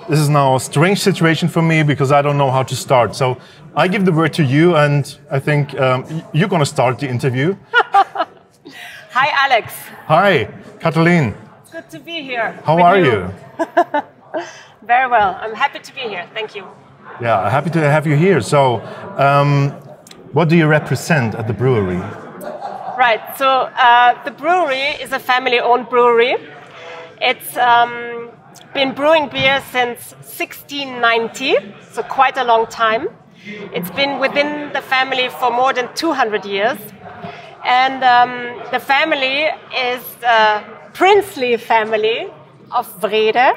this is now a strange situation for me because I don't know how to start. So I give the word to you, and I think you're going to start the interview. Hi, Alex. Hi, Katalin. Good to be here. How are you? Very well. I'm happy to be here. Thank you. Yeah, happy to have you here. So, what do you represent at the brewery? Right. So the brewery is a family-owned brewery. It's been brewing beer since 1690, so quite a long time. It's been within the family for more than 200 years. And the family is the princely family of Wrede.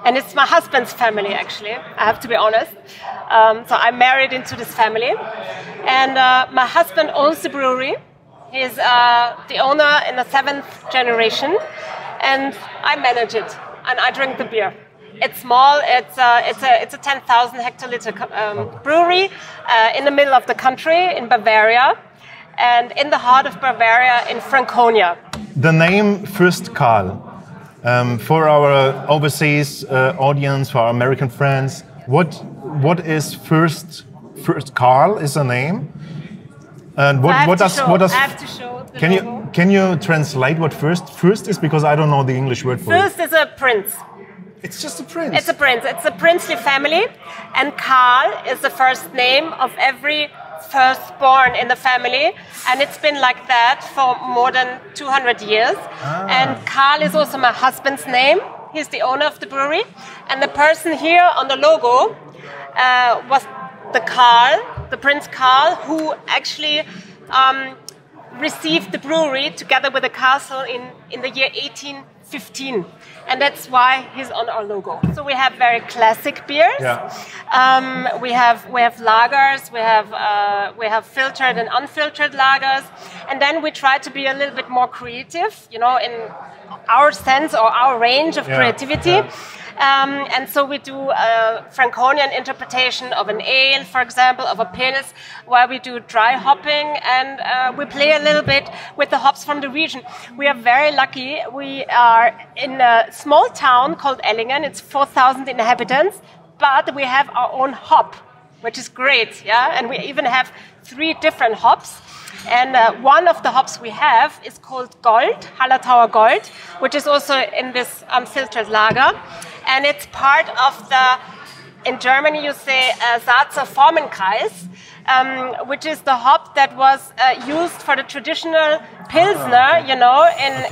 And it's my husband's family, actually, I have to be honest. So I'm married into this family. And my husband owns the brewery. He's the owner in the 7th generation. And I manage it, and I drink the beer. It's small. It's a 10,000 hectoliter brewery in the middle of the country in Bavaria, and in the heart of Bavaria in Franconia. The name Fürst Carl, for our overseas audience, for our American friends, what is Fürst Carl is a name, and what does I have to show the logo. Can you translate what Fürst is, because I don't know the English word for it. Fürst is a prince. It's just a prince. It's a prince. It's a princely family, and Carl is the first name of every firstborn in the family, and it's been like that for more than 200 years. And Carl is also my husband's name. He's the owner of the brewery, and the person here on the logo was the Prince Carl, who actually received the brewery together with the castle in the year 1815. And that's why he's on our logo. So we have very classic beers. Yeah. We have lagers. We have filtered and unfiltered lagers. And then we try to be a little bit more creative, you know, in our sense or our range of creativity. Yeah. And so we do a Franconian interpretation of an ale, for example, of a Pils, where we do dry hopping, and we play a little bit with the hops from the region. We are very lucky. We are in a small town called Ellingen. It's 4,000 inhabitants, but we have our own hop, which is great. Yeah, and we even have 3 different hops. And one of the hops we have is called Gold, Hallertauer Gold, which is also in this unfiltered lager. And it's part of the, in Germany you say, Saazer Formenkreis, which is the hop that was used for the traditional Pilsner, you know,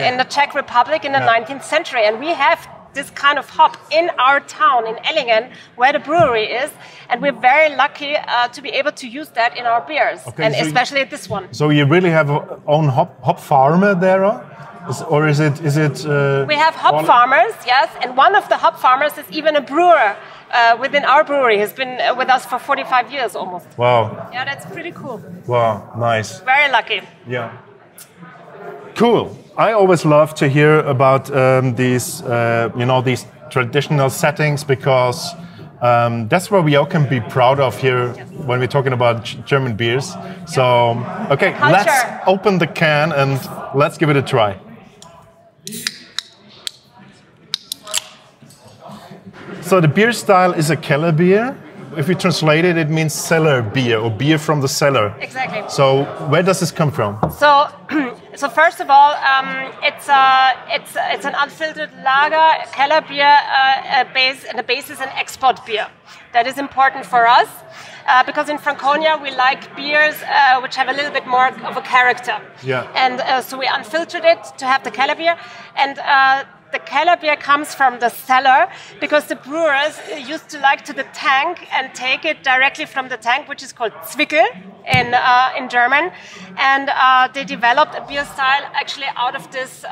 in the Czech Republic in the 19th century. And we have this kind of hop in our town, in Ellingen, where the brewery is. And we're very lucky to be able to use that in our beers, and so especially this one. So you really have your own hop farmer there? Or is it? We have hop farmers, yes, and one of the hop farmers is even a brewer within our brewery. He's been with us for 45 years almost. Wow. Yeah, that's pretty cool. Wow, nice. Very lucky. Yeah. Cool. I always love to hear about these, these traditional settings, because that's where we all can be proud of here when we're talking about German beers. So, okay, let's open the can and let's give it a try. So the beer style is a Kellerbier. If we translate it, it means cellar beer, or beer from the cellar. Exactly. So where does this come from? So first of all, it's an unfiltered lager, Kellerbier, and the base is an export beer. That is important for us because in Franconia we like beers which have a little bit more of a character. Yeah. And so we unfiltered it to have the Kellerbier, and the Kellerbier comes from the cellar because the brewers used to like to the tank and take it directly from the tank, which is called Zwickel in German. And they developed a beer style actually out of this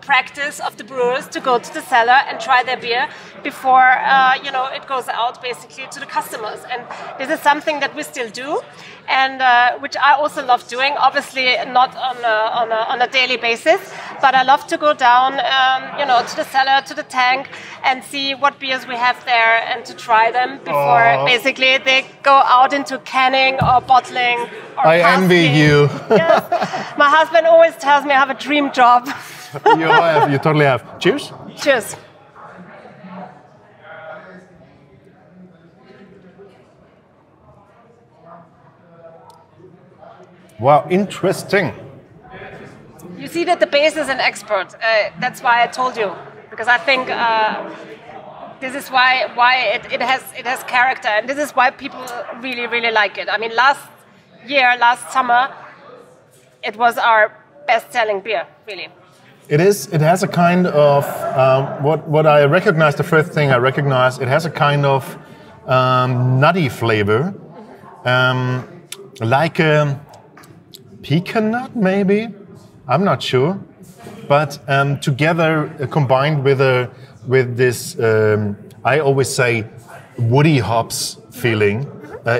practice of the brewers to go to the cellar and try their beer before it goes out basically to the customers. And this is something that we still do, and which I also love doing. Obviously not on a daily basis, but I love to go down to the cellar, to the tank, and see what beers we have there and to try them before basically they go out into canning or bottling or I envy you. Yes. My husband always tells me I have a dream job. You totally have. Cheers. Cheers. Wow, interesting. You see that the base is an expert. That's why I told you, because I think this is why it has character, and this is why people really like it. I mean, last summer, it was our best-selling beer, really. It is. It has a kind of what I recognize. The first thing I recognize, it has a kind of nutty flavor, like a pecan nut, maybe. I'm not sure, but together combined with this, I always say, woody hops feeling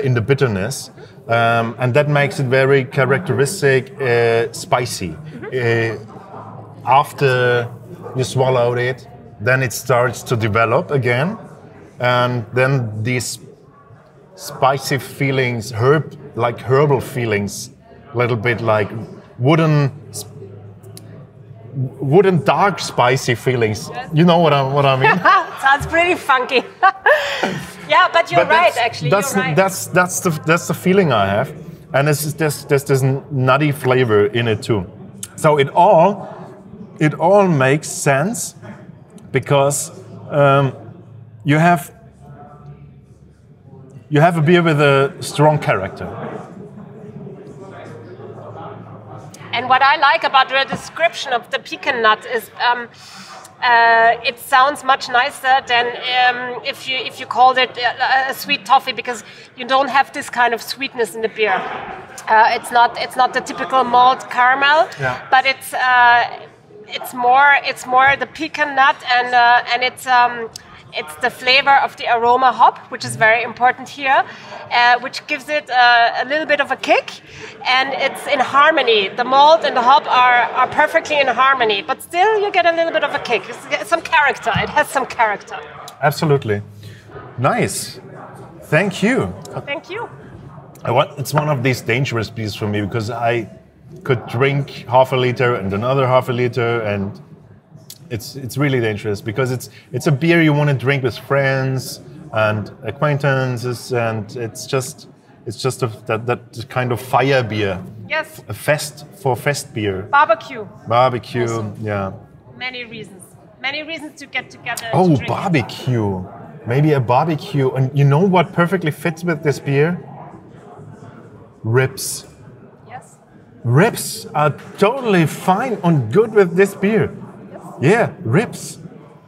in the bitterness, and that makes it very characteristic, spicy. After you swallowed it, then it starts to develop again, and then these spicy feelings, herbal feelings, a little bit like wooden dark spicy feelings. You know what I mean? Sounds pretty funky. Yeah, but you're right. Actually, that's you're right. That's the feeling I have, and there's this nutty flavor in it too. So it all makes sense because you have a beer with a strong character. And what I like about the description of the pecan nut is it sounds much nicer than if you called it a sweet toffee, because you don't have this kind of sweetness in the beer. It's not the typical malt caramel, but it's more the pecan nut, and it's the flavor of the aroma hop, which is very important here, which gives it a little bit of a kick, and it's in harmony. The malt and the hop are perfectly in harmony, but still you get a little bit of a kick. It's some character. It has some character. Absolutely. Nice. Thank you. Thank you. It's one of these dangerous beers for me because I could drink half a liter and another half a liter, and it's really dangerous because it's a beer you want to drink with friends and acquaintances, and it's just that kind of fire beer. Yes. A fest beer. Barbecue. Also. Yeah. Many reasons to get together. Oh, to drink. barbecue. Maybe a barbecue. And you know what perfectly fits with this beer? Ribs. Yes. Ribs are totally fine and good with this beer. Yeah, ribs.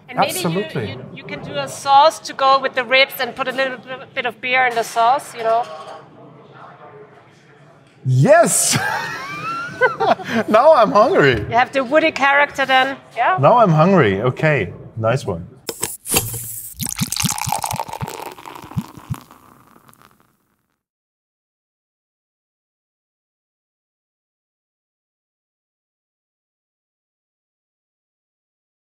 And maybe absolutely. You can do a sauce to go with the ribs and put a little bit of beer in the sauce, you know. Yes! Now I'm hungry. You have the woody character then. Yeah. Now I'm hungry. Okay, nice one.